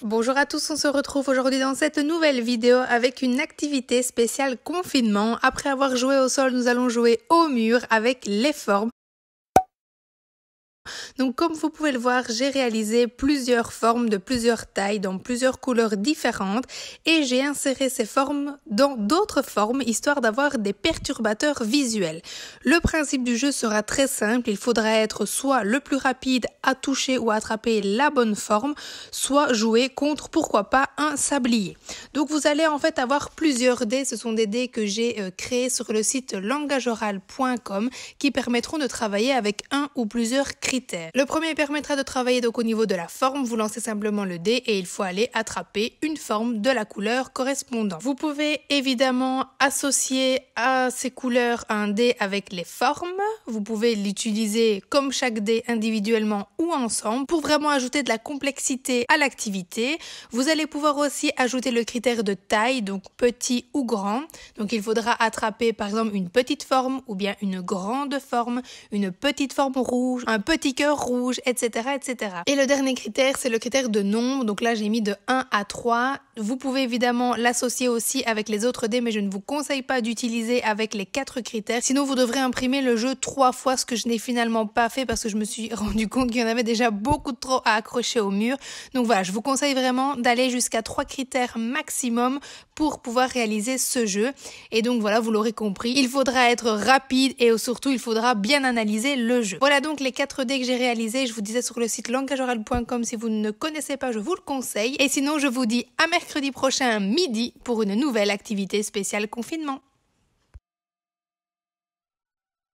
Bonjour à tous, on se retrouve aujourd'hui dans cette nouvelle vidéo avec une activité spéciale confinement. Après avoir joué au sol, nous allons jouer au mur avec les formes. Donc comme vous pouvez le voir, j'ai réalisé plusieurs formes de plusieurs tailles dans plusieurs couleurs différentes et j'ai inséré ces formes dans d'autres formes histoire d'avoir des perturbateurs visuels. Le principe du jeu sera très simple, il faudra être soit le plus rapide à toucher ou à attraper la bonne forme, soit jouer contre pourquoi pas un sablier. Donc vous allez en fait avoir plusieurs dés, ce sont des dés que j'ai créés sur le site langageoral.com qui permettront de travailler avec un ou plusieurs critères. Le premier permettra de travailler donc au niveau de la forme, vous lancez simplement le dé et il faut aller attraper une forme de la couleur correspondante. Vous pouvez évidemment associer à ces couleurs un dé avec les formes, vous pouvez l'utiliser comme chaque dé individuellement ou ensemble pour vraiment ajouter de la complexité à l'activité. Vous allez pouvoir aussi ajouter le critère de taille, donc petit ou grand, donc il faudra attraper par exemple une petite forme ou bien une grande forme, une petite forme rouge, un petit cœur rouge, etc., etc. Et le dernier critère, c'est le critère de nombre. Donc là, j'ai mis de 1 à 3. Vous pouvez évidemment l'associer aussi avec les autres dés, mais je ne vous conseille pas d'utiliser avec les 4 critères. Sinon, vous devrez imprimer le jeu 3 fois, ce que je n'ai finalement pas fait parce que je me suis rendu compte qu'il y en avait déjà beaucoup trop à accrocher au mur. Donc voilà, je vous conseille vraiment d'aller jusqu'à 3 critères maximum pour pouvoir réaliser ce jeu. Et donc voilà, vous l'aurez compris, il faudra être rapide et surtout, il faudra bien analyser le jeu. Voilà donc les 4 dés que j'ai réalisés. Je vous disais sur le site langageoral.com, si vous ne connaissez pas, je vous le conseille. Et sinon, je vous dis à mercredi prochain midi pour une nouvelle activité spéciale confinement.